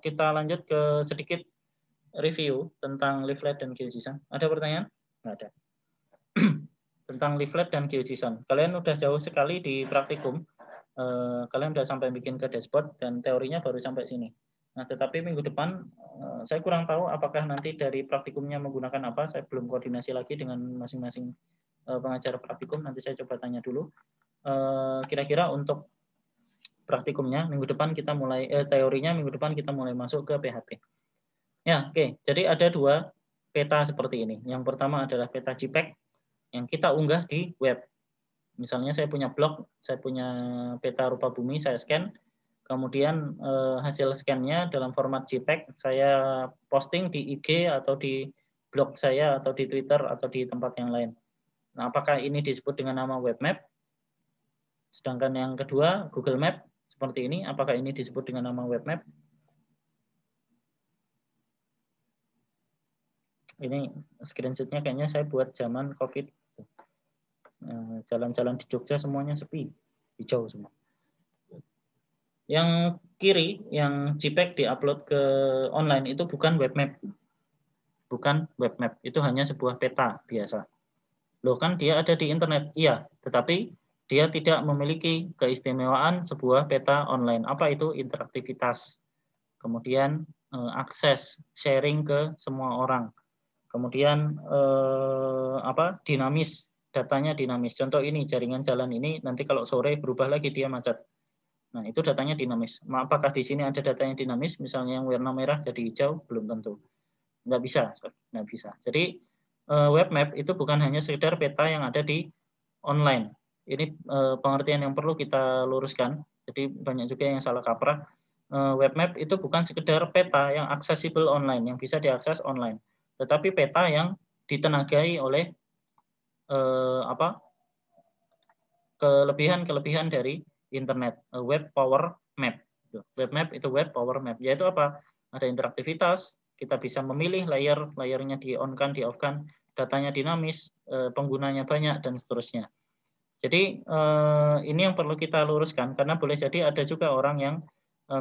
kita lanjut ke sedikit review tentang leaflet dan GeoJSON. Ada pertanyaan? Nggak ada. Tentang leaflet dan GeoJSON. Kalian udah jauh sekali di praktikum. Kalian udah sampai bikin ke dashboard dan teorinya baru sampai sini. Nah, tetapi minggu depan saya kurang tahu apakah nanti dari praktikumnya menggunakan apa. Saya belum koordinasi lagi dengan masing-masing pengajar praktikum. Nanti saya coba tanya dulu. Kira-kira untuk praktikumnya minggu depan kita mulai teorinya minggu depan kita mulai masuk ke PHP. Ya, oke. Jadi ada dua peta seperti ini. Yang pertama adalah peta JPEG yang kita unggah di web. Misalnya saya punya blog, saya punya peta rupa bumi, saya scan, kemudian hasil scan-nya dalam format JPEG saya posting di IG atau di blog saya atau di Twitter atau di tempat yang lain. Nah, apakah ini disebut dengan nama web map? Sedangkan yang kedua, Google Map seperti ini, apakah ini disebut dengan nama web map? Ini screenshot-nya kayaknya saya buat zaman COVID. Jalan-jalan di Jogja semuanya sepi, hijau semua. Yang kiri, yang JPEG diupload ke online itu bukan web map. Bukan web map, itu hanya sebuah peta biasa. Loh kan dia ada di internet, iya, tetapi dia tidak memiliki keistimewaan sebuah peta online. Apa itu? Interaktivitas. Kemudian akses, sharing ke semua orang. Kemudian dinamis, datanya dinamis. Contoh ini, jaringan jalan ini nanti kalau sore berubah lagi dia macet. Nah, itu datanya dinamis. Apakah di sini ada datanya dinamis? Misalnya yang warna merah jadi hijau? Belum tentu. Nggak bisa. Nggak bisa. Jadi, web map itu bukan hanya sekedar peta yang ada di online. Ini pengertian yang perlu kita luruskan. Jadi, banyak juga yang salah kaprah. Web map itu bukan sekedar peta yang aksesibel online, yang bisa diakses online. Tetapi peta yang ditenagai oleh kelebihan-kelebihan dari internet, web power map. Web map itu web power map, yaitu apa? Ada interaktivitas, kita bisa memilih layernya di-on-kan, di-off-kan, datanya dinamis, penggunanya banyak, dan seterusnya. Jadi ini yang perlu kita luruskan, karena boleh jadi ada juga orang yang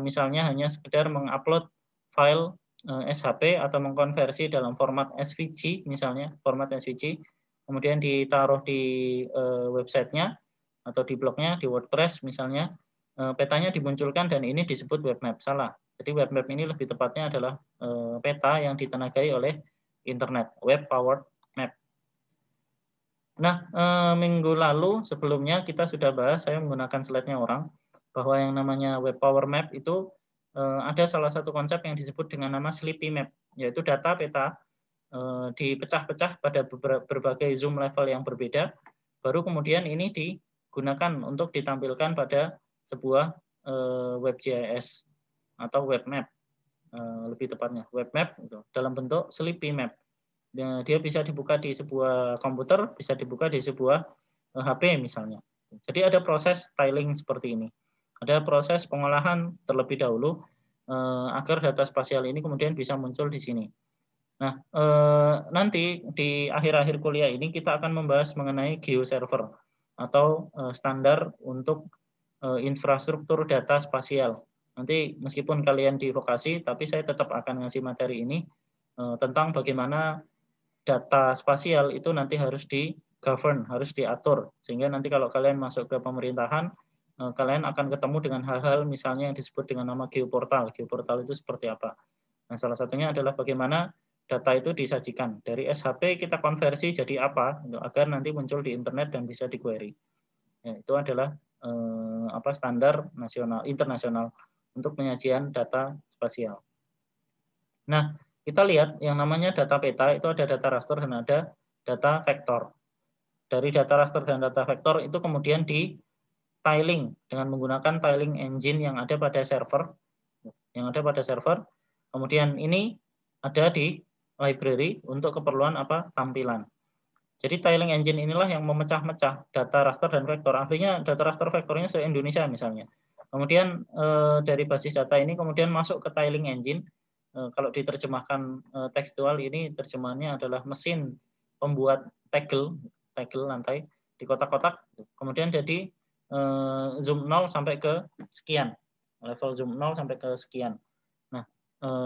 misalnya hanya sekedar mengupload file SHP atau mengkonversi dalam format SVG, misalnya, format SVG, kemudian ditaruh di websitenya, atau di blognya, di WordPress misalnya, petanya dimunculkan dan ini disebut web map. Salah. Jadi web map ini lebih tepatnya adalah peta yang ditenagai oleh internet, web powered map. Nah, minggu lalu sebelumnya kita sudah bahas, saya menggunakan slide-nya orang, bahwa yang namanya web power map itu ada salah satu konsep yang disebut dengan nama sleepy map, yaitu data peta dipecah-pecah pada berbagai zoom level yang berbeda, baru kemudian ini digunakan untuk ditampilkan pada sebuah WebGIS atau web map, lebih tepatnya web map dalam bentuk sleepy map. Dia bisa dibuka di sebuah komputer, bisa dibuka di sebuah HP misalnya. Jadi ada proses tiling seperti ini. Ada proses pengolahan terlebih dahulu agar data spasial ini kemudian bisa muncul di sini. Nah, nanti di akhir-akhir kuliah ini kita akan membahas mengenai GeoServer atau standar untuk infrastruktur data spasial. Nanti meskipun kalian di vokasi, tapi saya tetap akan ngasih materi ini tentang bagaimana data spasial itu nanti harus di-govern, harus diatur. Sehingga nanti kalau kalian masuk ke pemerintahan, kalian akan ketemu dengan hal-hal misalnya yang disebut dengan nama geoportal. Geoportal itu seperti apa? Nah, salah satunya adalah bagaimana data itu disajikan. Dari SHP kita konversi jadi apa, agar nanti muncul di internet dan bisa di-query. Ya, itu adalah standar nasional, internasional untuk penyajian data spasial. Nah, kita lihat yang namanya data peta itu ada data raster dan ada data vektor. Dari data raster dan data vektor itu kemudian di tiling dengan menggunakan tiling engine yang ada pada server. Kemudian ini ada di library untuk keperluan tampilan. Jadi tiling engine inilah yang memecah-mecah data raster dan vektor. Artinya data raster vektornya se-Indonesia misalnya. Kemudian dari basis data ini kemudian masuk ke tiling engine. Kalau diterjemahkan tekstual ini terjemahannya adalah mesin pembuat tegel lantai di kotak-kotak. Kemudian jadi zoom 0 sampai ke sekian. Level zoom 0 sampai ke sekian. Nah,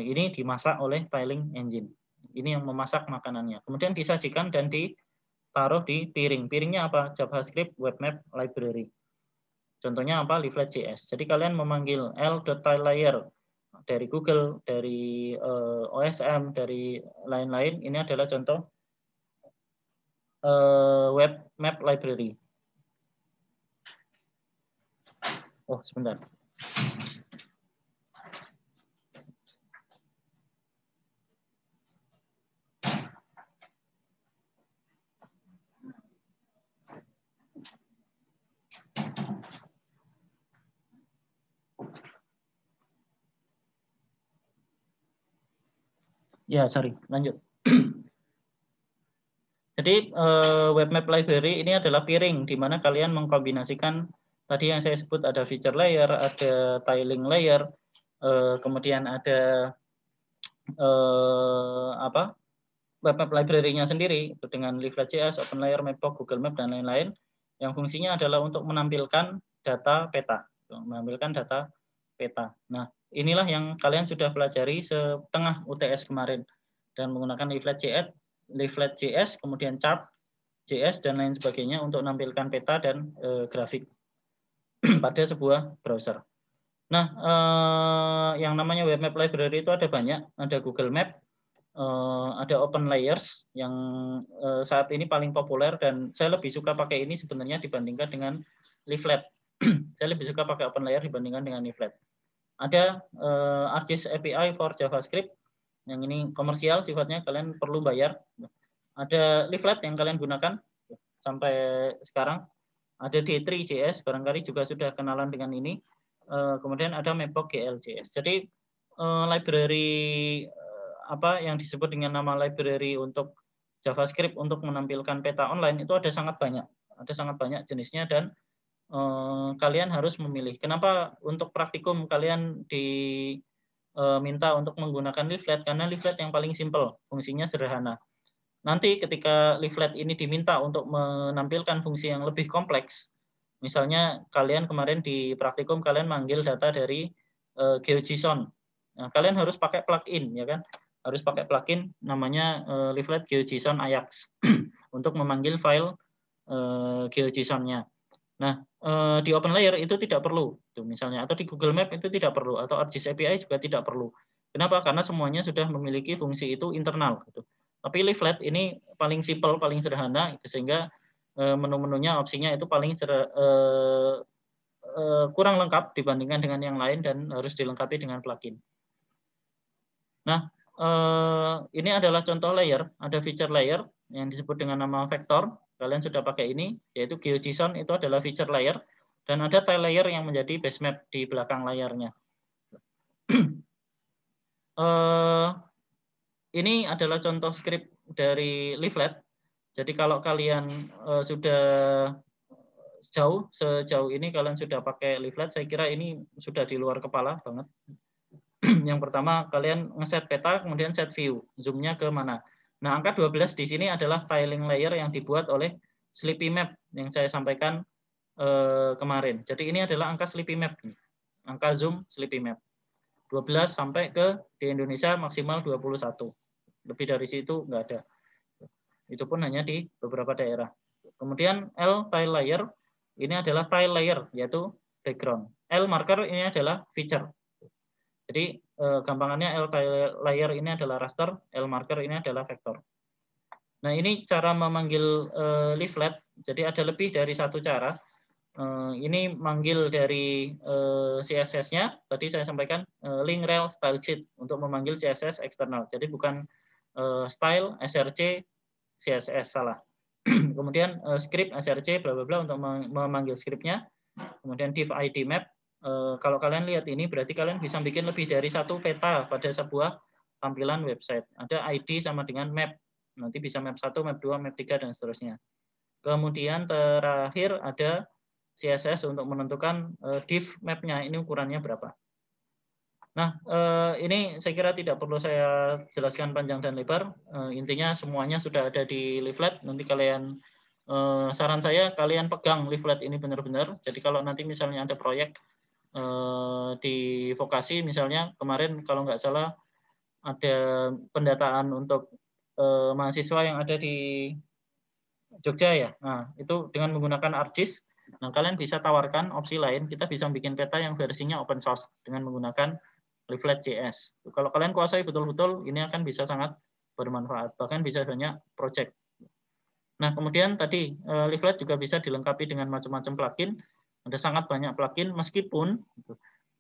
ini dimasak oleh tiling engine. Ini yang memasak makanannya. Kemudian disajikan dan ditaruh di piring. Piringnya apa? JavaScript Webmap Library. Contohnya apa? Leaflet.js. Jadi kalian memanggil l.tileLayer dari Google, dari OSM, dari lain-lain. Ini adalah contoh Webmap Library. Oh, sebentar. Ya, sorry, lanjut. Jadi Webmap Library ini adalah piring di mana kalian mengkombinasikan tadi yang saya sebut ada feature layer, ada tiling layer, kemudian ada Webmap Library-nya sendiri dengan Leaflet.js, OpenLayer, Mapbox, Google Map dan lain-lain yang fungsinya adalah untuk menampilkan data peta, Nah, inilah yang kalian sudah pelajari setengah UTS kemarin dan menggunakan Leaflet.js, kemudian Chart.js dan lain sebagainya untuk menampilkan peta dan grafik pada sebuah browser. Nah, yang namanya Webmap Library itu ada banyak, ada Google Map, ada OpenLayers yang saat ini paling populer dan saya lebih suka pakai ini sebenarnya dibandingkan dengan Leaflet. Saya lebih suka pakai OpenLayer dibandingkan dengan Leaflet. Ada ArcGIS API for JavaScript, yang ini komersial sifatnya, kalian perlu bayar. Ada Leaflet yang kalian gunakan sampai sekarang. Ada D3.js, barangkali juga sudah kenalan dengan ini. Kemudian ada Mapbox GL.js. Jadi library apa yang disebut dengan nama library untuk JavaScript untuk menampilkan peta online itu ada sangat banyak jenisnya dan kalian harus memilih. Kenapa untuk praktikum kalian diminta untuk menggunakan Leaflet? Karena Leaflet yang paling simple, fungsinya sederhana. Nanti ketika Leaflet ini diminta untuk menampilkan fungsi yang lebih kompleks, misalnya kalian kemarin di praktikum kalian manggil data dari GeoJSON. Nah, kalian harus pakai plugin, ya kan? Harus pakai plugin namanya Leaflet GeoJSON Ajax untuk memanggil file GeoJSON-nya. Nah, di OpenLayer itu tidak perlu, misalnya, atau di Google Map itu tidak perlu, atau ArcGIS API juga tidak perlu. Kenapa? Karena semuanya sudah memiliki fungsi itu internal. Gitu. Tapi Leaflet ini paling simple, paling sederhana, sehingga menu-menunya, opsinya itu paling kurang lengkap dibandingkan dengan yang lain dan harus dilengkapi dengan plugin. Nah, ini adalah contoh layer, ada feature layer yang disebut dengan nama vektor. Kalian sudah pakai ini, yaitu GeoJSON itu adalah feature layer, dan ada tile layer yang menjadi base map di belakang layarnya. Ini adalah contoh script dari Leaflet. Jadi kalau kalian sudah sejauh ini kalian sudah pakai Leaflet, saya kira ini sudah di luar kepala banget. Yang pertama kalian ngeset peta, kemudian set view, zoomnya ke mana. Nah, angka 12 di sini adalah tiling layer yang dibuat oleh Sleepy Map yang saya sampaikan kemarin. Jadi ini adalah angka Sleepy Map, angka zoom Sleepy Map. 12 sampai ke di Indonesia maksimal 21. Lebih dari situ nggak ada. Itu pun hanya di beberapa daerah. Kemudian L tile layer ini adalah tile layer, yaitu background. L marker ini adalah feature. Jadi gampangannya L tile layer ini adalah raster, L marker ini adalah vektor. Nah, ini cara memanggil Leaflet. Jadi ada lebih dari satu cara. Ini manggil dari CSS-nya. Tadi saya sampaikan link rel style sheet untuk memanggil CSS eksternal. Jadi bukan style src CSS, salah. Kemudian script src bla bla bla untuk memanggil scriptnya. Kemudian div id map. Kalau kalian lihat ini berarti kalian bisa bikin lebih dari satu peta pada sebuah tampilan website. Ada ID sama dengan map. Nanti bisa map 1, map 2, map 3 dan seterusnya. Kemudian terakhir ada CSS untuk menentukan div map-nya ini ukurannya berapa. Nah, ini saya kira tidak perlu saya jelaskan panjang dan lebar. Intinya semuanya sudah ada di Leaflet. Nanti kalian, saran saya kalian pegang Leaflet ini benar-benar. Jadi kalau nanti misalnya ada proyek di vokasi, misalnya kemarin kalau nggak salah ada pendataan untuk mahasiswa yang ada di Jogja ya. Nah, itu dengan menggunakan ArcGIS, nah kalian bisa tawarkan opsi lain, kita bisa bikin peta yang versinya open source dengan menggunakan Leaflet.js. Kalau kalian kuasai betul-betul, ini akan bisa sangat bermanfaat, bahkan bisa banyak project. Nah, kemudian tadi Leaflet juga bisa dilengkapi dengan macam-macam plugin. Ada sangat banyak plugin, meskipun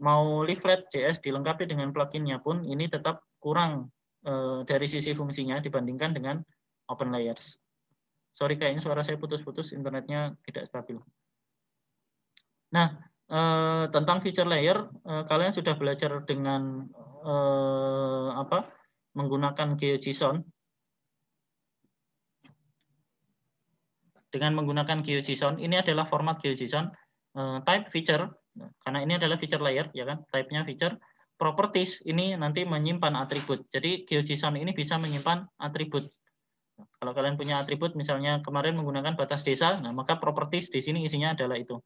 mau Leaflet.js dilengkapi dengan pluginnya pun, ini tetap kurang dari sisi fungsinya dibandingkan dengan OpenLayers. Sorry, kayaknya suara saya putus-putus, internetnya tidak stabil. Nah, tentang feature layer, kalian sudah belajar dengan menggunakan GeoJSON. Dengan menggunakan GeoJSON, ini adalah format GeoJSON, type feature, karena ini adalah feature layer, ya kan? Type-nya feature. Properties ini nanti menyimpan atribut. Jadi GeoJSON ini bisa menyimpan atribut. Kalau kalian punya atribut, misalnya kemarin menggunakan batas desa, nah maka properties di sini isinya adalah itu.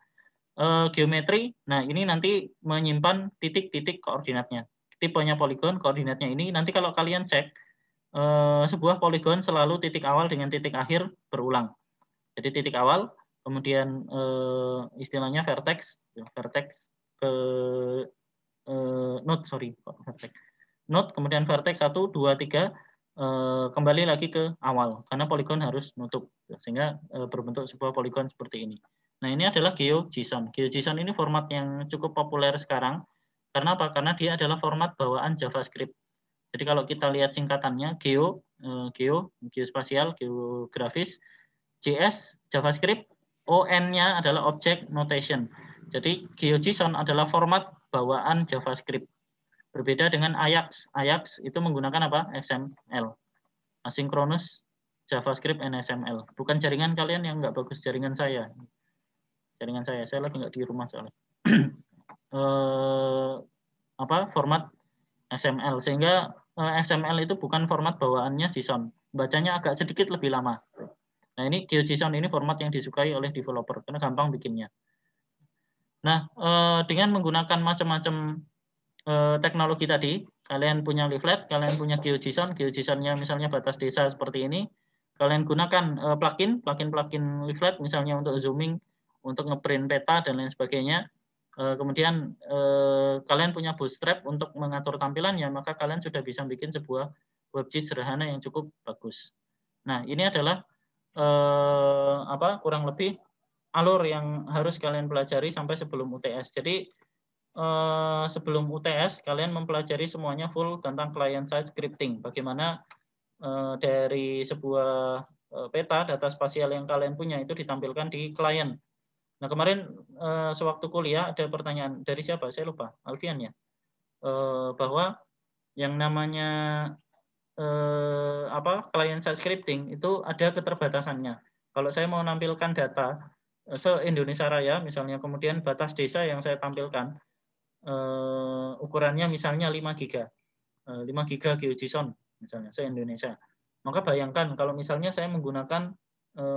Geometri, nah ini nanti menyimpan titik-titik koordinatnya. Tipenya poligon, koordinatnya ini. Nanti kalau kalian cek, sebuah poligon selalu titik awal dengan titik akhir berulang. Jadi titik awal, kemudian istilahnya vertex ke node, node, kemudian vertex 1, 2, 3, kembali lagi ke awal, karena poligon harus nutup, sehingga berbentuk sebuah poligon seperti ini. Nah, ini adalah GeoJSON. GeoJSON ini format yang cukup populer sekarang. Karena apa? Karena dia adalah format bawaan JavaScript. Jadi kalau kita lihat singkatannya, geospasial, geografis, JS, JavaScript, ON-nya adalah Object Notation. Jadi GeoJSON adalah format bawaan JavaScript. Berbeda dengan Ajax. Ajax itu menggunakan apa? XML. Asynchronous JavaScript and XML. Bukan jaringan kalian yang nggak bagus, jaringan saya. Saya lagi nggak di rumah soalnya. Format XML. Sehingga XML itu bukan format bawaannya JSON. Bacanya agak sedikit lebih lama. Nah, ini GeoJSON ini format yang disukai oleh developer karena gampang bikinnya. Nah, dengan menggunakan macam-macam teknologi tadi, kalian punya Leaflet, kalian punya GeoJSON, GeoJSON-nya misalnya batas desa seperti ini, kalian gunakan plugin Leaflet misalnya untuk zooming, untuk ngeprint peta dan lain sebagainya. Kemudian kalian punya Bootstrap untuk mengatur tampilannya, maka kalian sudah bisa bikin sebuah WebGIS sederhana yang cukup bagus. Nah, ini adalah kurang lebih alur yang harus kalian pelajari sampai sebelum UTS. Jadi sebelum UTS kalian mempelajari semuanya full tentang client side scripting. Bagaimana dari sebuah peta data spasial yang kalian punya itu ditampilkan di klien. Nah, kemarin sewaktu kuliah ada pertanyaan dari siapa? Saya lupa, Alfian ya. Bahwa yang namanya client side scripting itu ada keterbatasannya. Kalau saya mau menampilkan data se-Indonesia Raya misalnya, kemudian batas desa yang saya tampilkan ukurannya misalnya 5 giga. 5 giga GeoJSON misalnya se-Indonesia. Maka bayangkan kalau misalnya saya menggunakan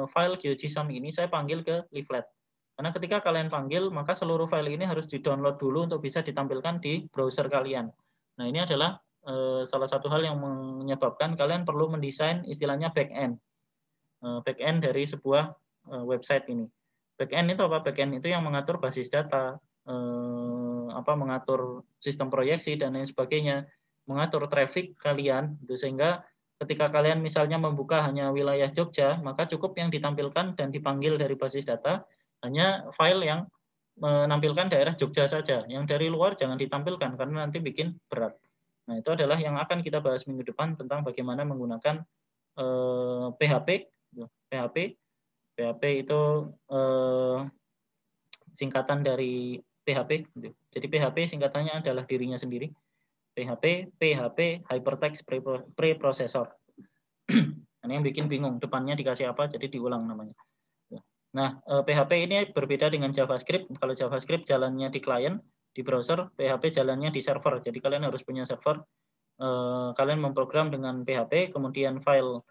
file GeoJSON ini saya panggil ke Leaflet. Karena ketika kalian panggil, maka seluruh file ini harus di-download dulu untuk bisa ditampilkan di browser kalian. Nah, ini adalah salah satu hal yang menyebabkan kalian perlu mendesain istilahnya back-end. Back-end dari sebuah website ini. Back-end itu apa? Back-end itu yang mengatur basis data, mengatur sistem proyeksi dan lain sebagainya, mengatur traffic kalian, sehingga ketika kalian misalnya membuka hanya wilayah Jogja, maka cukup yang ditampilkan dan dipanggil dari basis data hanya file yang menampilkan daerah Jogja saja. Yang dari luar jangan ditampilkan karena nanti bikin berat. Nah, itu adalah yang akan kita bahas minggu depan tentang bagaimana menggunakan PHP. PHP itu singkatan dari PHP. Jadi PHP singkatannya adalah dirinya sendiri. PHP Hypertext Preprocessor. Ini yang bikin bingung, depannya dikasih apa, jadi diulang namanya. Nah, PHP ini berbeda dengan JavaScript. Kalau JavaScript jalannya di client, di browser, PHP jalannya di server. Jadi kalian harus punya server. Kalian memprogram dengan PHP, kemudian file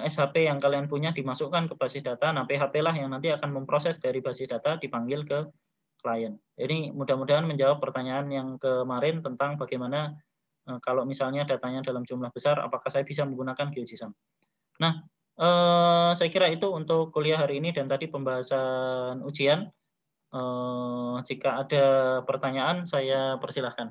SHP yang kalian punya dimasukkan ke basis data. Nah, PHP lah yang nanti akan memproses dari basis data dipanggil ke klien. Ini mudah-mudahan menjawab pertanyaan yang kemarin tentang bagaimana Kalau misalnya datanya dalam jumlah besar, apakah saya bisa menggunakan GeoJSON? Nah, saya kira itu untuk kuliah hari ini dan tadi pembahasan ujian. Jika ada pertanyaan, saya persilahkan.